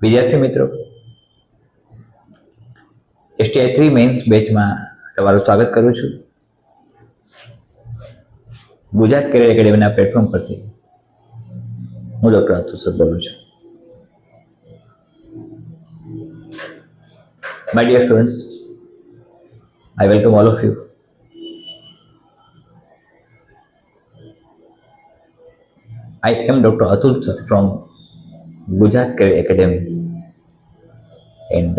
વિદ્યાર્થી મિત્રો, STI 3 men's બેચમાં તમારું સ્વાગત કરું છું. ગુજરાત કેરિયર એકેડેમીના પ્લેટફોર્મ પરથી હું ડૉક્ટર અતુલ સર બોલું છું. My dear students, I welcome all of you. I am Dr. Atul Sir from Gujarat Career Academy, and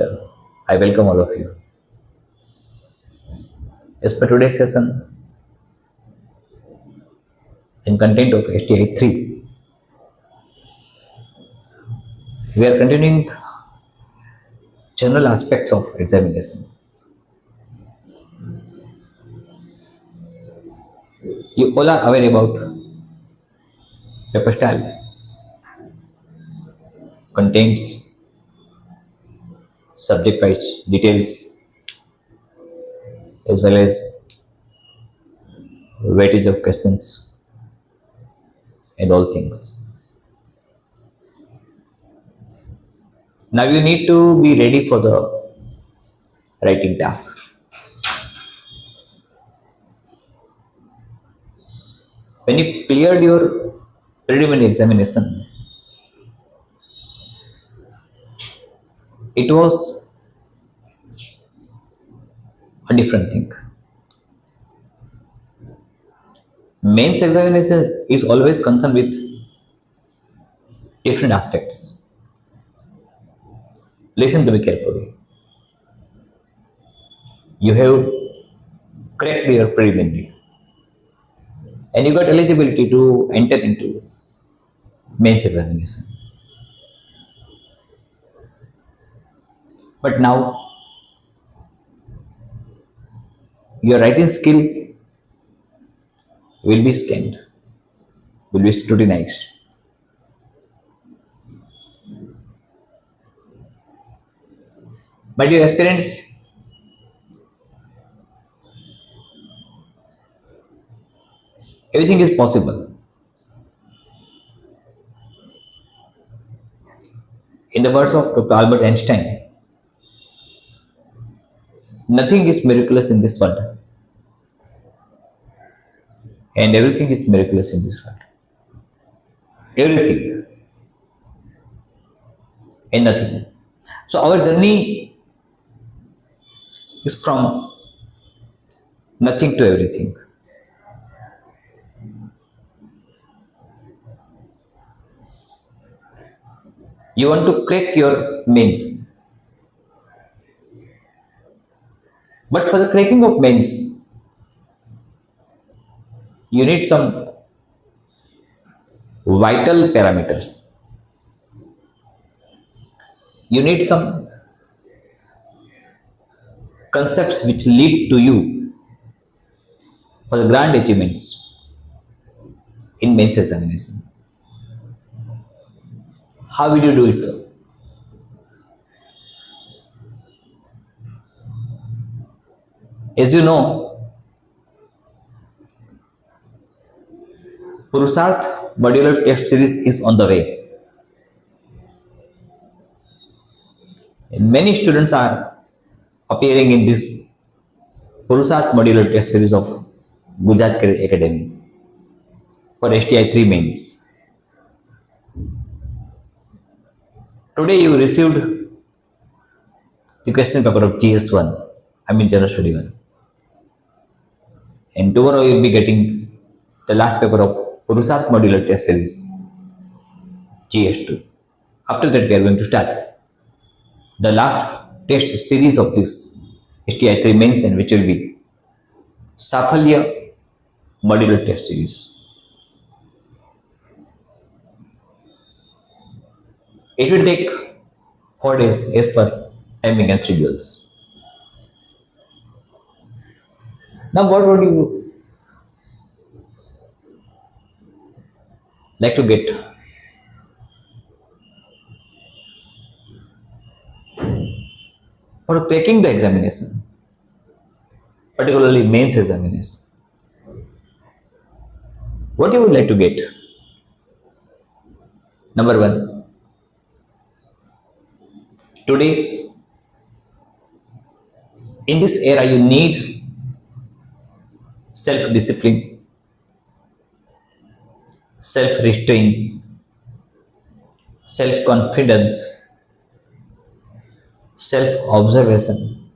I welcome all of you. As per today's session and content of STI 3, we are continuing general aspects of examination. You all are aware about paper style, contents, subject-wise details, as well as weightage of questions and all things. Now you need to be ready for the writing task. When you cleared your preliminary examination, it was a different thing. Mains examination is always concerned with different aspects. Listen to me carefully. You have cracked your preliminary and you got eligibility to enter into mains examination. But now your writing skill will be scanned, will be scrutinized. My dear aspirants, everything is possible. In the words of Dr. Albert Einstein, nothing is miraculous in this world, and everything is miraculous in this world. Everything and nothing. So our journey is from nothing to everything. You want to crack your mains, but for the cracking of mains, you need some vital parameters. You need some concepts which lead to you for the grand achievements in mains examination. How will you do it, sir? As you know, Purusharth modular test series is on the way. And many students are appearing in this Purusharth modular test series of Gujarat Career Academy for STI 3 mains. Today you received the question paper of GS1, General Study 1. And tomorrow you will be getting the last paper of Purusharth modular test series, GS2. After that we are going to start the last test series of this STI 3 mains, and which will be Safalya modular test series. It will take 4 days as per timing and schedules. Now what would you like to get? For cracking the examination, particularly mains examination, what you would like to get? Number one, Today, in this era, you need self discipline, self restraint, self confidence, self observation,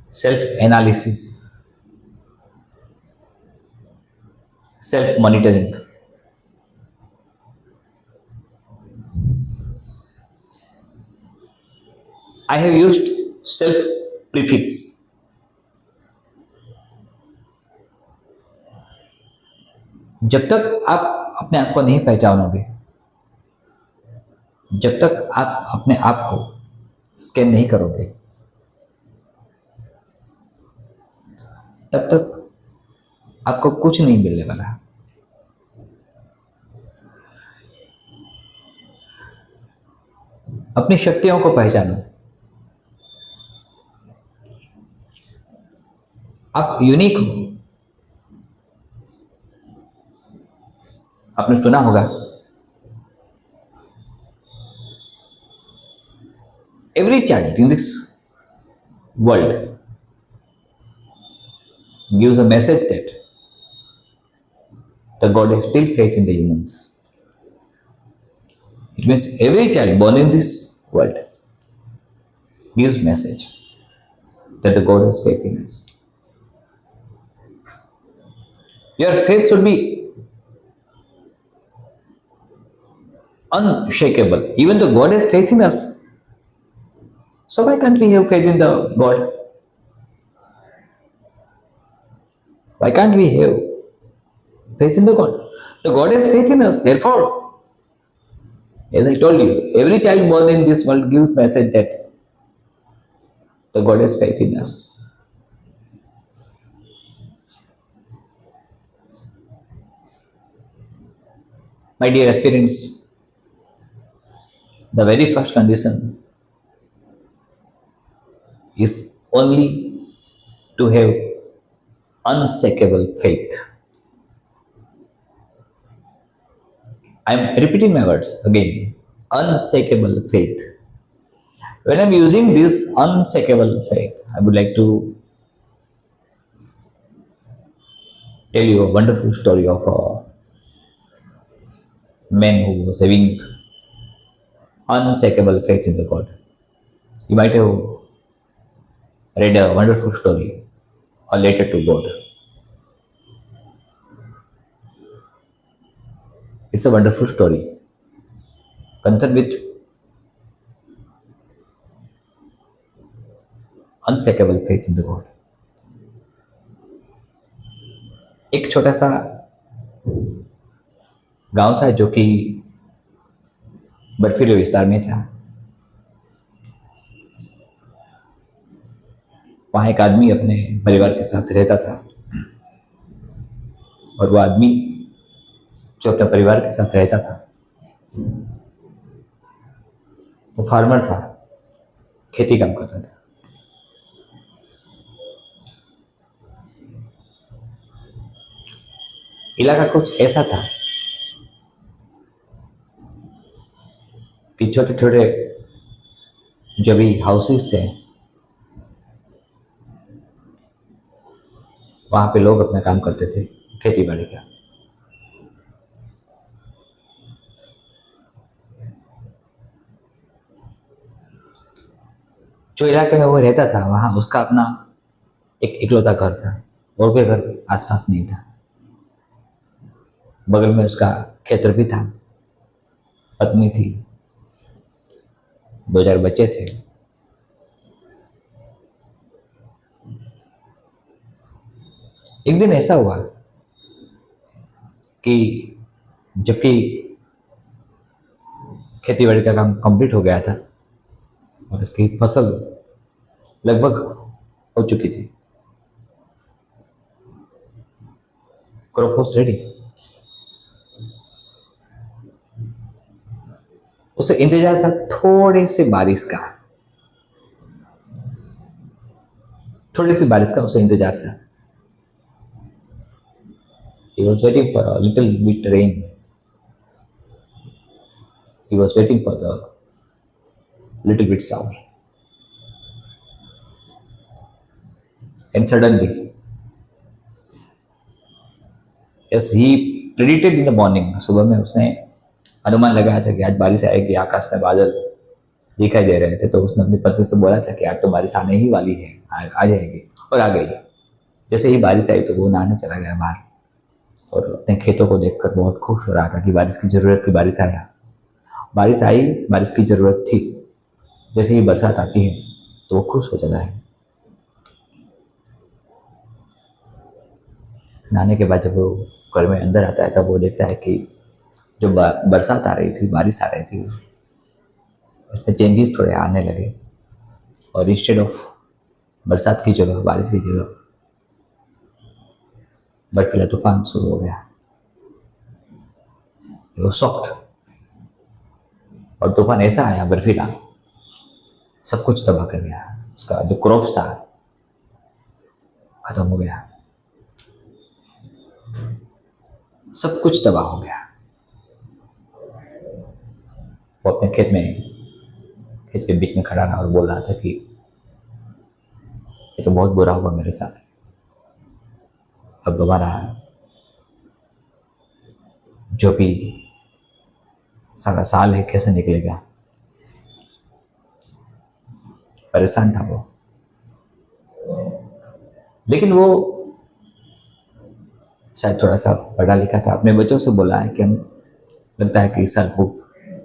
self analysis, self monitoring. I have used self prefix. जब तक आप अपने आप को नहीं पहचानोगे, जब तक आप अपने आप को स्कैन नहीं करोगे, तब तक आपको कुछ नहीं मिलने वाला। अपनी शक्तियों को पहचानो। आप यूनिक हो। आपने सुना होगा, every child in this world gives a message that the God has still faith in the humans. It means every child born in this world gives message that the God has faith in us. Your faith should be unshakable. Even though God has faith in us, so why can't we have faith in the God? Why can't we have faith in the God? The God has faith in us. Therefore, as I told you, every child born in this world gives message that the God has faith in us. My dear aspirants, the very first condition is only to have unshakable faith. I am repeating my words again. Unshakable faith. When I am using this unshakable faith, I would like to tell you a wonderful story of a man who was having unshakable faith in the God. You might have read a wonderful story, A Letter to God. It's a wonderful story concerned with unshakable faith in the God. एक छोटा सा गांव था जो कि बर्फीले विस्तार में था। वहाँ एक आदमी अपने परिवार के साथ रहता था और वो आदमी जो अपने परिवार के साथ रहता था वो फार्मर था, खेती काम करता था। इलाका कुछ ऐसा था कि छोटे छोटे जो भी हाउसेस थे वहाँ पे लोग अपना काम करते थे, खेती बाड़ी का। जो इलाके में वो रहता था वहाँ उसका अपना एक इकलौता घर था और कोई घर आसपास नहीं था। बगल में उसका क्षेत्र भी था, पत्नी थी, 2 बच्चे थे। एक दिन ऐसा हुआ कि जबकि खेतीबाड़ी का काम कंप्लीट हो गया था और उसकी फसल लगभग हो चुकी थी, क्रॉप वाज रेडी। उसे इंतजार था थोड़े से बारिश का, थोड़ी सी बारिश का उसे इंतजार था। He was waiting for a little bit rain. He was waiting for the little bit sour. And suddenly, yes, he predicted in the morning. सुबह में उसने अनुमान लगाया था कि आज बारिश आएगी, आकाश में बादल दिखाई दे रहे थे, तो उसने अपनी पत्नी से बोला था कि आज तो बारिश आने ही वाली है, आ जाएगी, और आ गई। जैसे ही बारिश आई तो वो नहाने चला गया बाहर और अपने खेतों को देखकर बहुत खुश हो रहा था कि बारिश की ज़रूरत थी, बारिश आया, बारिश आई, बारिश की ज़रूरत थी। जैसे ही बरसात आती है तो वो खुश हो जाता है। नहाने के बाद जब वो घर में अंदर आता है तब वो देखता है कि जो बरसात आ रही थी, बारिश आ रही थी, उसमें चेंजेस थोड़े आने लगे और इंस्टेड ऑफ बरसात की जगह, बारिश की जगह बर्फीला तूफान शुरू हो गया। वो सॉफ्ट और तूफान ऐसा आया बर्फीला, सब कुछ तबाह कर गया। उसका जो क्रॉप था खत्म हो गया, सब कुछ तबाह हो गया। वो अपने खेत के बीच में खड़ा रहा और बोल रहा था कि ये तो बहुत बुरा हुआ मेरे साथ, अब हमारा जो भी सारा साल है कैसे निकलेगा। परेशान था वो, लेकिन वो शायद थोड़ा सा पढ़ा लिखा था। अपने बच्चों से बोला है कि हम लगता है कि इस साल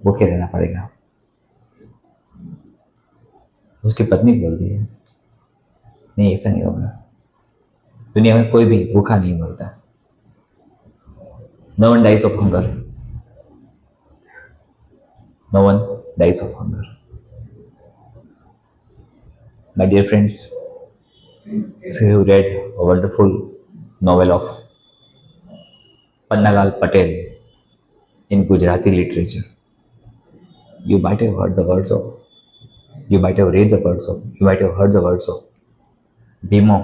भूखे रहना पड़ेगा। उसकी पत्नी बोलती है नहीं, ऐसा नहीं होगा, दुनिया में कोई भी भूखा नहीं मरता। No one dies of hunger. No one dies of hunger. My dear friends, if you have read a wonderful novel of Pannalal Patel in Gujarati literature, you might have heard the words of, you might have read the words of, you might have heard the words of Bhimo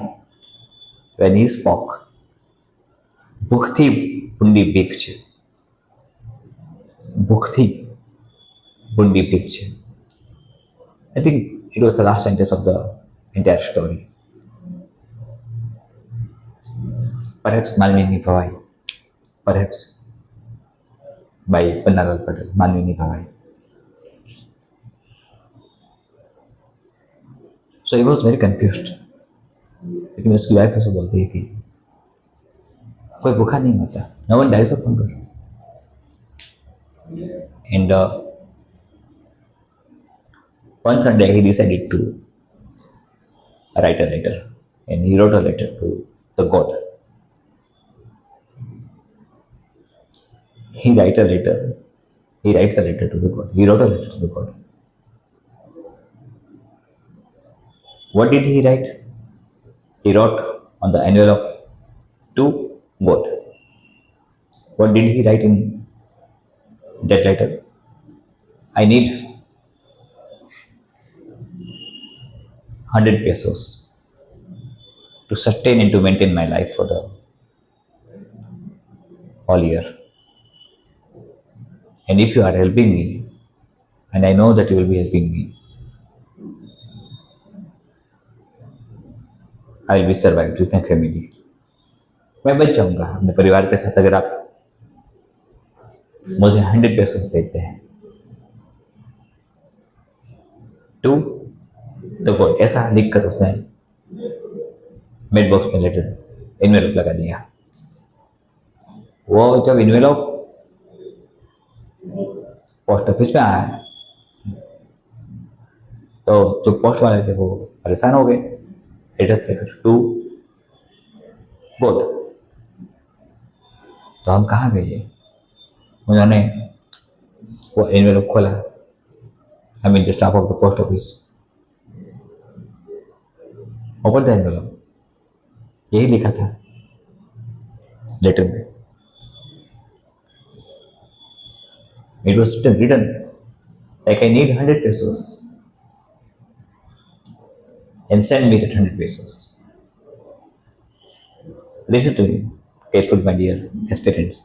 when he spoke, ભૂખથી ભૂંડી બીક છે, ભૂખથી ભૂંડી બીક છે. I think it was the last sentence of the entire story. Perhaps Malvini Bhavai, perhaps by Pannalal Patel, Malvini Bhavai. So he was very confused. लेकिन उसकी wife ऐसे बोलती है कि कोई भूखा नहीं मरता, no one dies of hunger. And one Sunday he decided to write a letter, and he wrote a letter to the God. He writes a letter to the God. He wrote a letter to the God. What did he write? He wrote on the envelope to God. What did he write in that letter? I need 100 pesos to sustain and to maintain my life for the whole year. And if you are helping me, and I know that you will be helping me, I will be survived with my family. मैं बच जाऊंगा अपने परिवार के साथ अगर आप मुझे 100 पेसोस देते हैं टू द गॉड। ऐसा लिखकर उसने मेल बॉक्स में लेटर इनवेलॉप लगा दिया। वो जब इनवेलॉप पोस्ट ऑफिस में आया तो जो पोस्ट वाले थे वो परेशान हो गए। एड्रेस देकर टू गॉड, तो हम कहाँ भेजे? उन्होंने वो एनवेलप खोला, I mean the staff of the post office open the envelope, यही लिखा था लेटर में। It was written like I need 100 pesos and send me that 100 pesos. Listen to me carefully, my dear aspirants.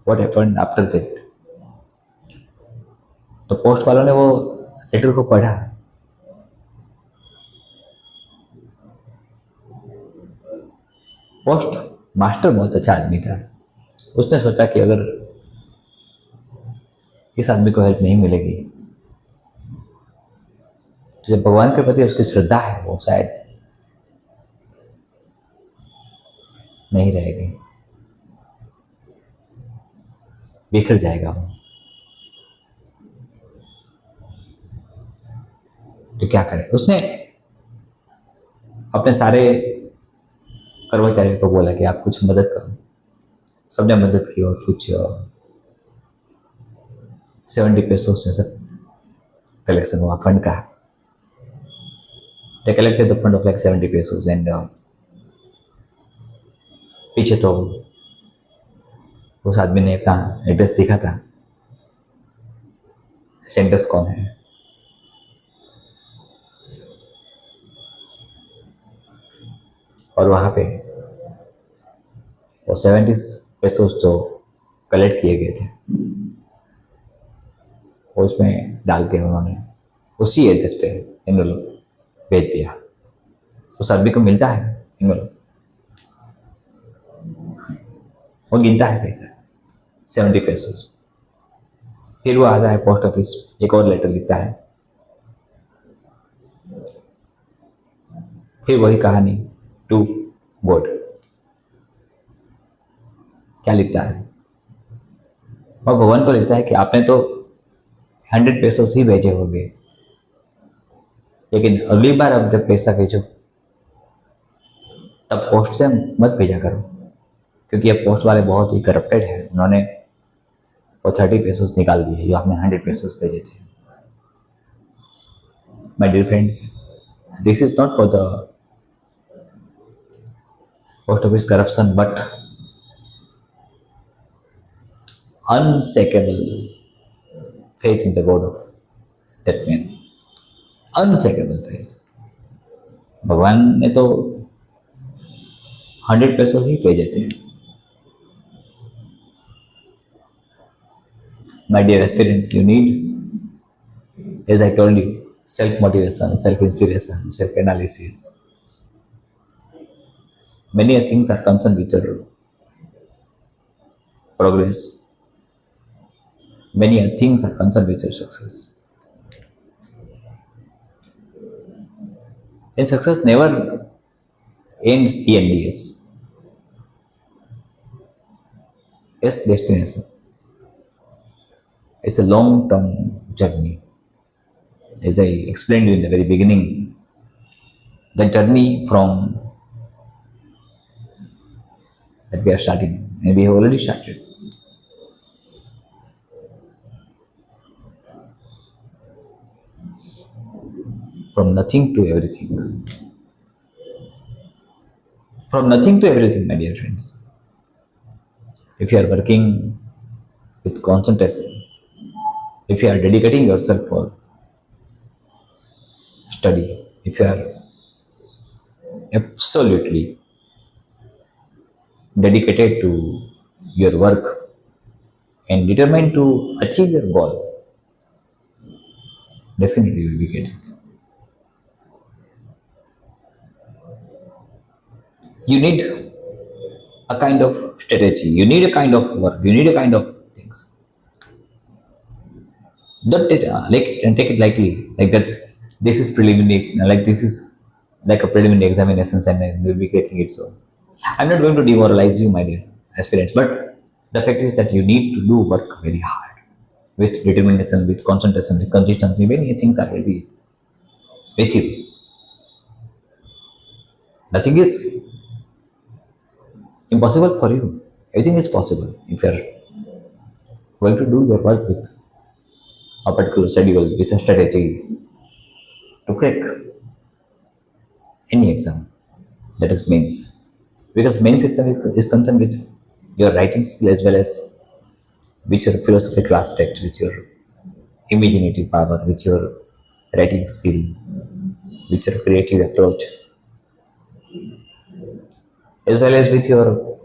What happened after that? तो post वालों ने वो letter को पढ़ा। पोस्ट मास्टर बहुत अच्छा आदमी था। उसने सोचा कि अगर इस आदमी को हेल्प नहीं मिलेगी तो जब भगवान के प्रति उसकी श्रद्धा है वो शायद नहीं रहेगी, बिखर जाएगा वो। तो क्या करे, उसने अपने सारे कर्मचारियों को बोला कि आप कुछ मदद करो। सबने मदद की और कुछ 70 पैसों से सब कलेक्शन हुआ फंड का। They collected the fund of like 70 pesos and पीछे तो उस आदमी ने अपना एड्रेस दिखा था, सेंटर्स कौन है। और वहाँ पे वो 70 पेसोस जो कलेक्ट किए गए थे वो उसमें डाल के उन्होंने उसी एड्रेस पे इन लोग भेज दिया। उस आदमी को मिलता है इन लोग, वो गिनता है पैसा 70 पेसोस। फिर वो आता है पोस्ट ऑफिस, एक और लेटर लिखता है। फिर वही कहानी टू गॉड। क्या लिखता है, और भगवान को लिखता है कि आपने तो 100 पेसोस ही भेजे होंगे, लेकिन अगली बार अब जब पैसा भेजो तब पोस्ट से मत भेजा करो, क्योंकि अब पोस्ट वाले बहुत ही करप्टेड है। उन्होंने वो 30 पेसोस निकाल दिए जो आपने 100 पेसोस भेजे थे। My dear friends, this is not for the post office corruption but unshakable faith in the God of that man. Unshakable faith. भगवान ने तो 100 पेसोस ही भेजे थे। My dear aspirants, you need, as I told you, self-motivation, self-inspiration, self-analysis. Many things are concerned with your progress. Many things are concerned with your success. And success never ends ENDS. It's destination. It's a long-term journey. As I explained you in the very beginning, the journey from that we are starting, and we have already started. From nothing to everything. From nothing to everything, my dear friends. If you are working with concentration, if you are dedicating yourself for study, if you are absolutely dedicated to your work and determined to achieve your goal, definitely you will be getting. You need a kind of strategy, you need a kind of work, you need a kind of things. Don't take it lightly, like that this is preliminary, like this is like a preliminary examinations and then you'll be taking it. So I'm not going to demoralize you, my dear aspirants, but the fact is that you need to do work very hard, with determination, with concentration, with consistency. Many things are will be with you. Nothing is impossible for you. Everything is possible if you are going to do your work with a particular schedule, with a strategy to crack any exam, that is mains. Because mains exam is concerned with your writing skill as well as with your philosophical aspect, with your imaginative power, with your writing skill, with your creative approach, as well as with your,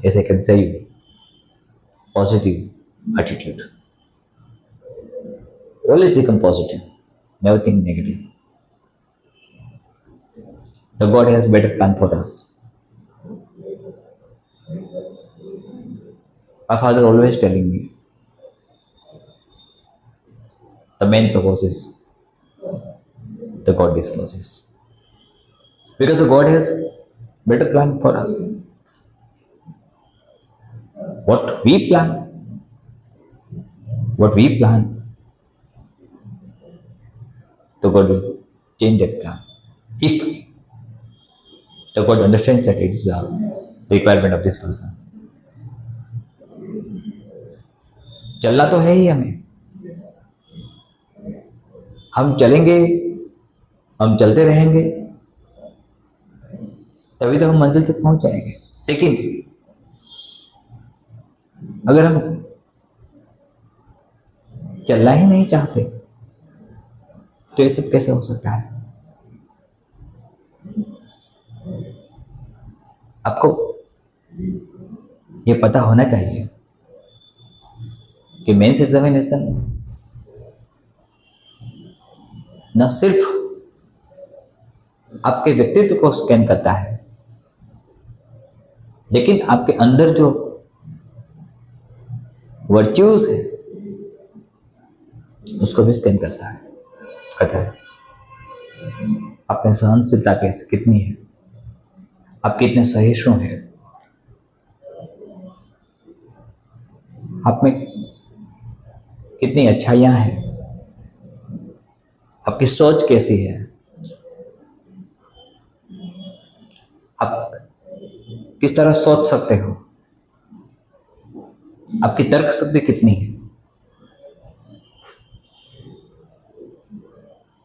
as I can say, positive attitude. Always become positive. Never think negative. The God has better plan for us. My father always telling me the main purpose is the God disposes. Because the God has better plan for us. What we plan, the God will change that plan. If the God understands that it is the requirement of this person. चलना तो है ही हमें, हम चलेंगे, हम चलते रहेंगे, तभी तो हम मंजिल तक पहुंच जाएंगे। लेकिन अगर हम चलना ही नहीं चाहते तो ये सब कैसे हो सकता है? आपको ये पता होना चाहिए कि मेंस एग्जामिनेशन न सिर्फ आपके व्यक्तित्व को स्कैन करता है, लेकिन आपके अंदर जो वर्च्यूज है उसको भी स्कैन करता है। आप में सहनशीलता कैसे कितनी है, आप कितने सहिष्णु हैं, आप में कितनी अच्छाइयां हैं, आपकी सोच कैसी है, आप किस तरह सोच सकते हो, आपकी तर्क शक्ति कितनी है,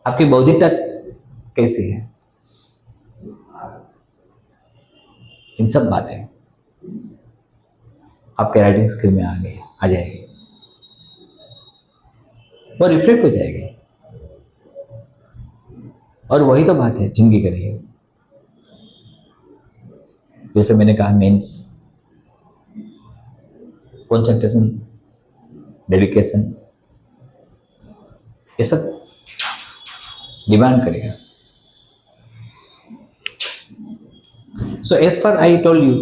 आपकी बौद्धिकता कैसी है, इन सब बातें आपके राइटिंग स्किल में आ जाएगी, वो रिफ्लेक्ट हो जाएगी। और वही तो बात है जिंदगी के लिए। जैसे मैंने कहा, मेंस कंसंट्रेशन, डेडिकेशन, ये सब डिमांड करेगा। So as far I told you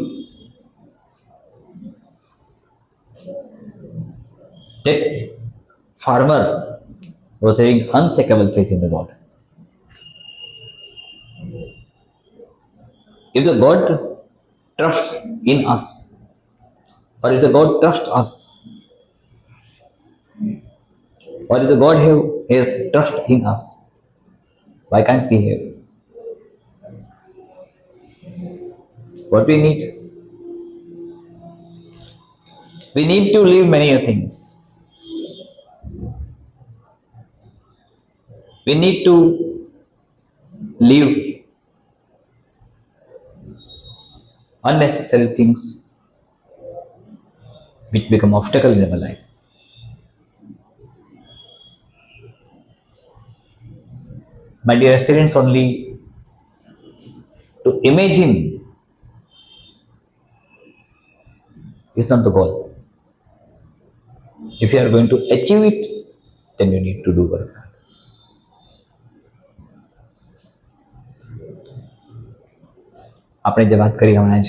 that farmer was having unshakable faith in the God. If the God trusts in us, or if the God trusts us, or if the God has trust in us, why can't we have? What we need? We need to leave many things. We need to leave unnecessary things which become obstacle in our life. My dear aspirants, only to imagine is not the goal. If you are going to achieve it, then you need to do work. આપણે જે વાત કરી હમણાં જ,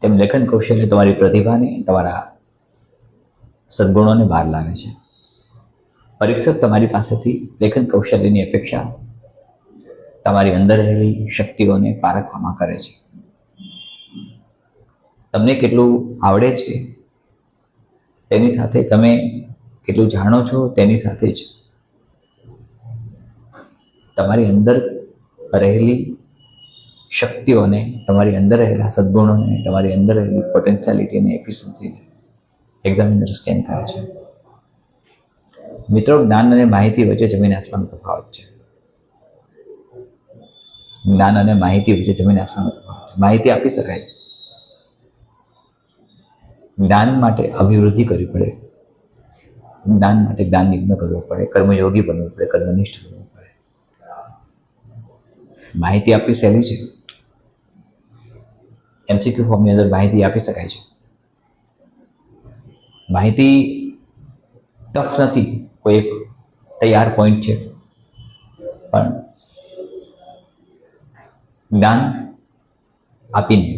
તેમ લેખન કૌશલ્ય તમારી પ્રતિભાને, તમારા સદગુણોને બહાર લાવે છે. પરીક્ષક તમારી પાસેથી લેખન કૌશલ્યની અપેક્ષા તમારી અંદર રહેલી શક્તિઓને પારખવામાં કરે છે. તમને કેટલું આવડે છે તેની સાથે તમે કેટલું જાણો છો તેની સાથે જ તમારી અંદર રહેલી શક્તિઓને, તમારી અંદર રહેલા સદગુણોને, તમારી અંદર રહેલી પોટેન્શિયાલિટીને, એફિશિયન્સીને એક્ઝામિનર સ્કેન કરે છે. મિત્રો, જ્ઞાન અને માહિતી વચ્ચે જમીન આસમાનનો તફાવત છે. જ્ઞાન અને માહિતી વચ્ચે જમીન આસમાનનો તફાવત છે. માહિતી આપી શકાય, જ્ઞાન માટે અભિવૃદ્ધિ કરવી પડે, જ્ઞાન માટે જ્ઞાન નિગ્ન કરવો પડે, કર્મયોગી બનવું પડે, કર્મનિષ્ઠ બનવું પડે. માહિતી આપવી સહેલી છે. એમસીક્યુ ફોર્મની અંદર માહિતી આપી શકાય છે. માહિતી ટફ નથી, કોઈ એક તૈયાર પોઈન્ટ છે, પણ જ્ઞાન આપીને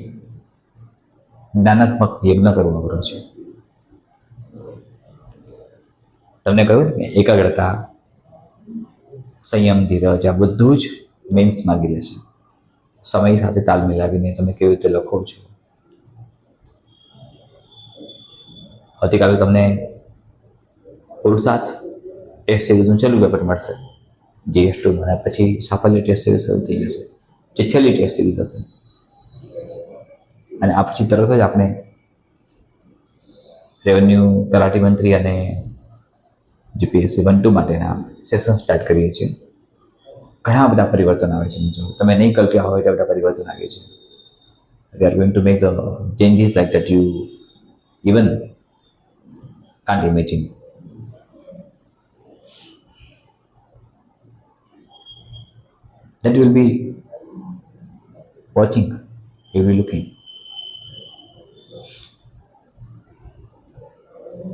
જ્ઞાનાત્મક યજ્ઞ કરવો અઘરો છે. તમને કહ્યું ને એકાગ્રતા, સંયમ, ધીરજ, આ બધું જ મેન્સ માગી લે છે. સમય સાથે તાલ મિલાવીને તમે કેવી રીતે લખો છો. આવતીકાલે તમને પુરુષાર્થ ટેસ્ટ સિરીઝનું છેલ્લું પેપર મળશે, GS2, અને પછી સાફલ્ય ટેસ્ટ સિરીઝ શરૂ થઈ જશે, જે છેલ્લી ટેસ્ટ સિરીઝ હશે. અને આ પછી તરત જ આપણે રેવન્યુ તલાટી મંત્રી અને GPSC 1-2 માટેના સેશન સ્ટાર્ટ કરીએ છીએ. ઘણા બધા પરિવર્તન આવે છે મિત્રો, તમે નહીં કલ્પ્યા હોય એટલા બધા પરિવર્તન આવે છે. We are going to make the changes like that you even can't imagine. That you will be watching, you will be looking.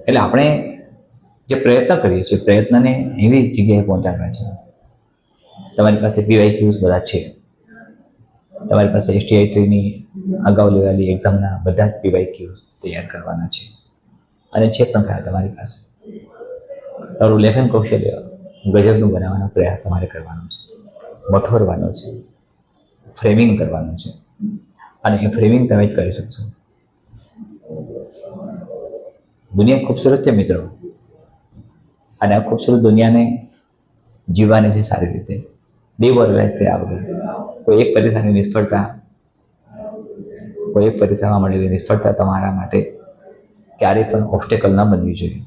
એટલે આપણે જે પ્રયત્ન કરીએ છીએ, પ્રયત્નને એવી જગ્યાએ પહોંચાડવા છે. તમારી પાસે PYQs બધા છે, તમારી પાસે STI 3ની અગાઉ લેવાયેલી એક્ઝામના બધા જ PYQs તૈયાર કરવાના છે, અને છે પણ ખરા તમારી પાસે. તમારું લેખન કૌશલ્ય ગજબનું બનાવવાનો પ્રયાસ તમારે કરવાનો છે, મઠોરવાનો છે, ફ્રેમિંગ કરવાનું છે, અને એ ફ્રેમિંગ તમે જ કરી શકશો. દુનિયા ખૂબસૂરત છે મિત્રો, અને આ ખૂબસૂરત દુનિયાને જીવવાની છે સારી રીતે, ડિમોરલાઇઝ થયા વગર. કોઈ એક પરીક્ષાની નિષ્ફળતા, કોઈ એક પરીક્ષામાં મળેલી નિષ્ફળતા તમારા માટે ક્યારેય પણ ઓબ્સ્ટેકલ ન બનવી જોઈએ.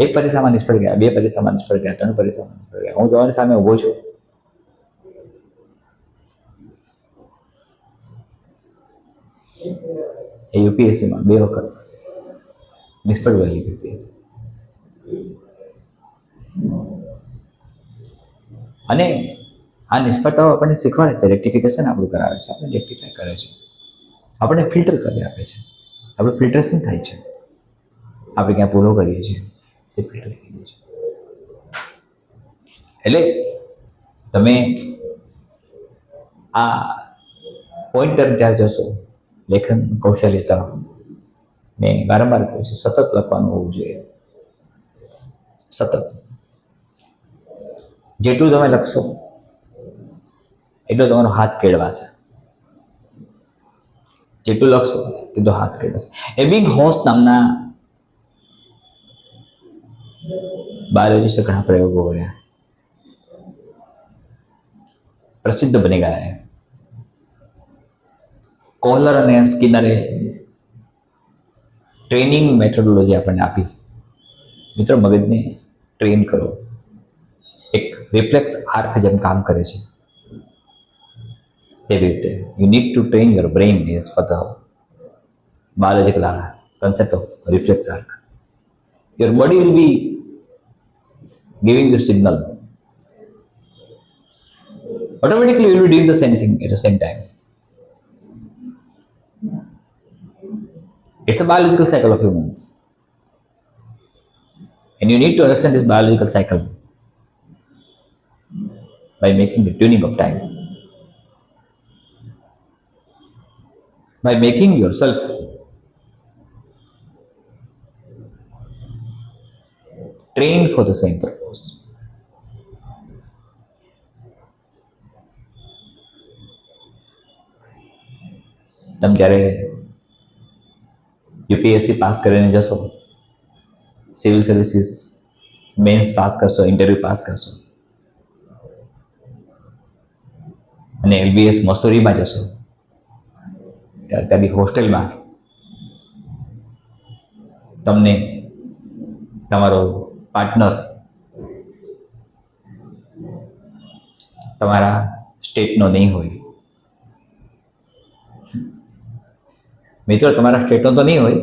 એક પરીક્ષામાં નિષ્ફળ ગયા, 2 પરીક્ષામાં નિષ્ફળ ગયા, 3 પરીક્ષામાં નિષ્ફળ ગયા, હું તમારી સામે ઊભો છું. એ UPSCમાં 2 વખત નિષ્ફળ ગયેલી વ્યક્તિ હતી. અને આ નિષ્ફળતાઓ આપણને શીખવાડે છે, રેક્ટિફિકેશન આપણું કરાવે છે, આપણે રેક્ટિફાય કરે છે, આપણે ફિલ્ટર કરી આપે છે, આપણું ફિલ્ટરેશન થાય છે. આપણે ક્યાં ભૂલો કરીએ છીએ એ ફિલ્ટર થઈ જાય છે. એટલે તમે આ પોઈન્ટ તરફ ત્યાં જશો, લેખન કૌશલ્ય તરફ, મેં વારંવાર કહ્યું છે, સતત લખવાનું હોવું જોઈએ. સતત જેટલું તમે લખશો એટલો તમારો હાથ કેળવાશે, જેટલું લખશો તેટલો હાથ કેળવાશે. એબિંગ હોસ નામના બાયોલોજીસ્ટે ઘણા પ્રયોગો કર્યા, પ્રસિદ્ધ બની ગયા. કોહલર અને સ્કિનરે ટ્રેનિંગ મેથોડોલોજી આપણને આપી. મિત્રો, મગજને ટ્રેન કરો, એક રિફ્લેક્સ આર્ક જેમ કામ કરે છે તેવી રીતે you need to train your brain as for the biological concept of reflex arc. Your body will be giving you signal. Automatically you will be doing the same thing at the same time. It's a biological cycle of humans. And you need to understand this biological cycle by making the tuning of time. By making yourself trained for the same purpose. તમે જ્યારે UPSC pass કરીને જશો, civil services men's pass કરશો, interview pass કરશો, અને LBS મસૂરીમાં જશો, ત્યારે ત્યાંની હોસ્ટેલમાં તમને તમારો પાર્ટનર તમારા સ્ટેટનો નહીં હોય. મિત્રો, તમારા સ્ટેટનો તો નહીં હોય,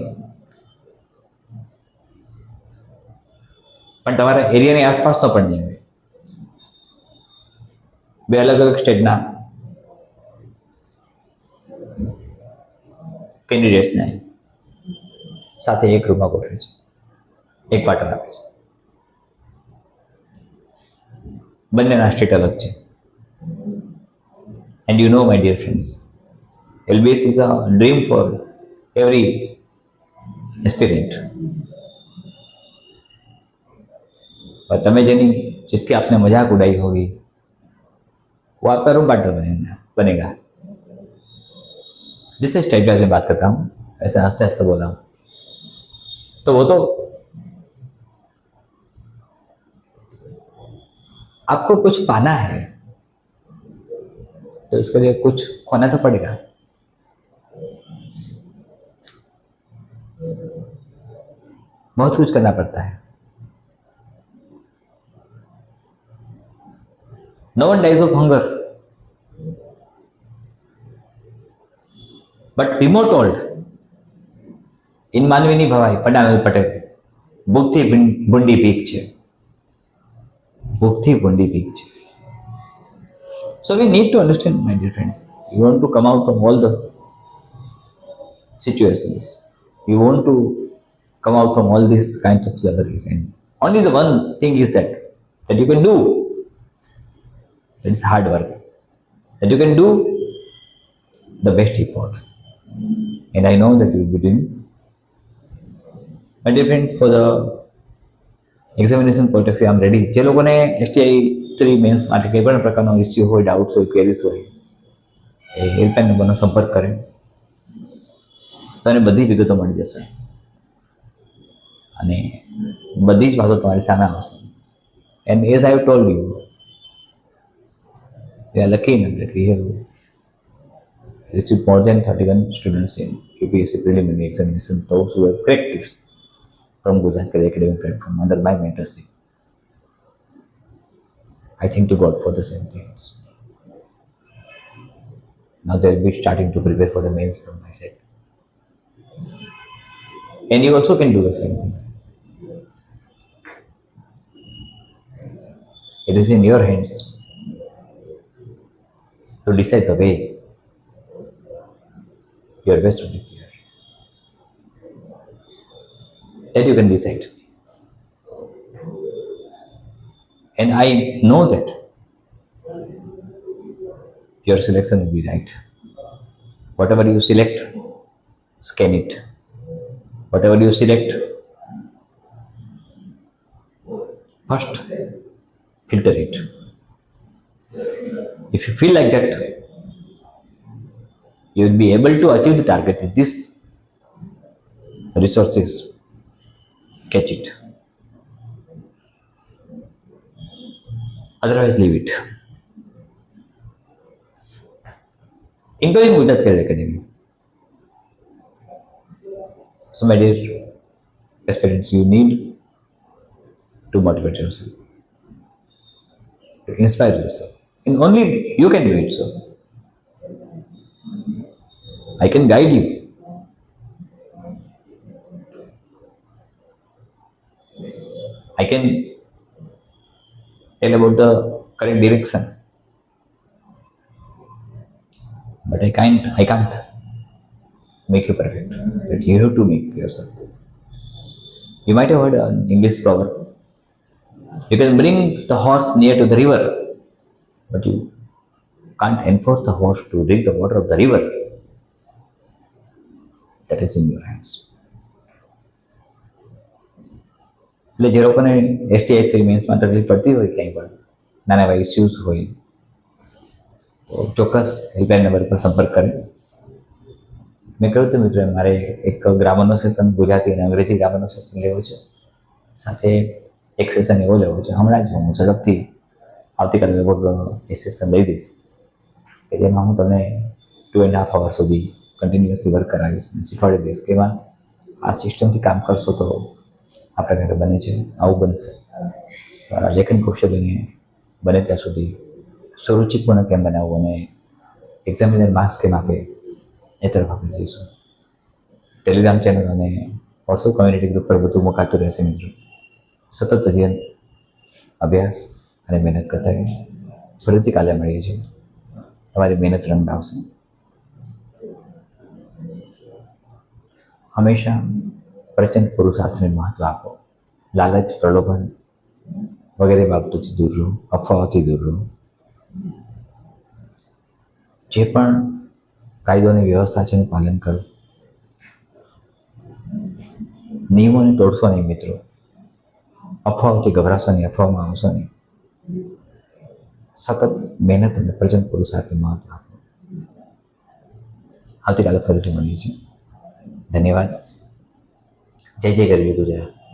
પણ તમારા એરિયાની આસપાસનો પણ નહીં હોય. 2 અલગ અલગ સ્ટેટના કેન્ડિડેટ્સને સાથે એક રૂમમાં ગોઠવે છે, એક ક્વાર્ટર આપે છે. બંનેના સ્ટેટ અલગ છે. And you know my dear friends, LBS is a dream for every aspirant. और तमें जनी जिसकी आपने मजाक उड़ाई होगी वो आपका रूम पार्टनर बनेगा. जिससे स्टेट वाइज में बात करता हूँ, ऐसे हंसते हंसते बोला हूँ, तो वो तो आपको कुछ पाना है तो इसके लिए कुछ खोना तो पड़ेगा. बहुत कुछ करना पड़ता है. No one dies of hunger, but Pimo told in માનવીની ભવાઈ પડાનલ પટેલ, ભૂખથી ભૂંડી ભીખ છે, ભૂખથી ભૂંડી ભીખ છે. So we need to understand, my dear friends, you want to come out from all the situations, you want to come out from all these kinds of slaveries, and only the one thing is that you can do. That is hard work. That you can do the best effort. And I know that you will be doing. My dear friends, for the examination point of view, I am ready. જે લોકોને STI 3 men's માટે કંઈ પણ પ્રકારનો issue હોય, doubts હોય, queries હોય, એ helpline નંબરનો સંપર્ક કરે. તમને બધી વિગતો મળી જશે અને બધી જ વાતો તમારી સામે આવશે. And as I have told you, we are lucky enough that we have received more than 31 students in UPSC preliminary examination, those who have cracked this from Gujarat academic platform under my mentorship. I thank to God for the same things. Now they will be starting to prepare for the mains from my side. And you also can do the same thing. It is in your hands to decide the way you are best to declare. That you can decide. And I know that your selection will be right. Whatever you select, scan it. Whatever you select, first filter it. If you feel like that, you will be able to achieve the target with these resources. Catch it. Otherwise, leave it. Including Gujarat Career Academy. So, my dear aspirants, you need to motivate yourself, to inspire yourself. And only you can do it, sir. I can guide you. I can tell about the correct direction. But I can't make you perfect. That you have to make yourself. You might have heard an English proverb. You can bring the horse near to the river, but you can't enforce the horse to drink the water of the river. That is in your hands. એટલે જે લોકોને STI 3 મેન્સમાં તકલીફ પડતી હોય, ક્યાંય પણ નાના એવા ઇસ્યુઝ હોય, તો ચોક્કસ હેલ્પલાઇન નંબર પર સંપર્ક કરે. મેં કહ્યું હતું મિત્રો, મારે એક ગ્રામરનો સેશન ગુજરાતી અને અંગ્રેજી ગ્રામરનો સેશન લેવો છે, સાથે એક સેશન એવો લેવો છે. હમણાં જ હું ઝડપથી આવતીકાલે લગભગ એ સેશન લઈ દઈશ કે જેમાં હું તમને 2.5 hours સુધી કન્ટિન્યુઅસલી વર્ક કરાવીશ અને શીખવાડી દઈશ કે એમાં આ સિસ્ટમથી કામ કરશો તો આ પ્રકારે બને છે, આવું બનશે. તમારા લેખન કૌશલ્યને બને ત્યાં સુધી સુરુચિપૂર્ણ કેમ બનાવવું અને એક્ઝામિનર માર્ક્સ કેમ આપે એ તરફ આપણે જઈશું. ટેલિગ્રામ ચેનલ અને વોટ્સઅપ કમ્યુનિટી ગ્રુપ પર બધું મુકાતું રહેશે મિત્રો. સતત અધ્યયન, અભ્યાસ અને મહેનત કરતા રહીએ. ફરીથી કાલે મળીએ છીએ. તમારી મહેનત રંગ લાવશે. હંમેશા પ્રચંડ પુરુષાર્થને મહત્વ આપો. લાલચ, પ્રલોભન વગેરે બાબતોથી દૂર રહો, અફવાઓથી દૂર રહો. જે પણ કાયદોની વ્યવસ્થા છે એનું પાલન કરો. નિયમોને તોડશો નહીં મિત્રો. અફવાઓથી ગભરાશો નહીં, અફવાઓમાં આવશો નહીં. સતત મહેનત અને પ્રજન પુરુષાર્થને મહત્વ આપો. આવતીકાલે ફરીથી મળીએ છીએ. ધન્યવાદ. જય જય ગરવી ગુજરાત.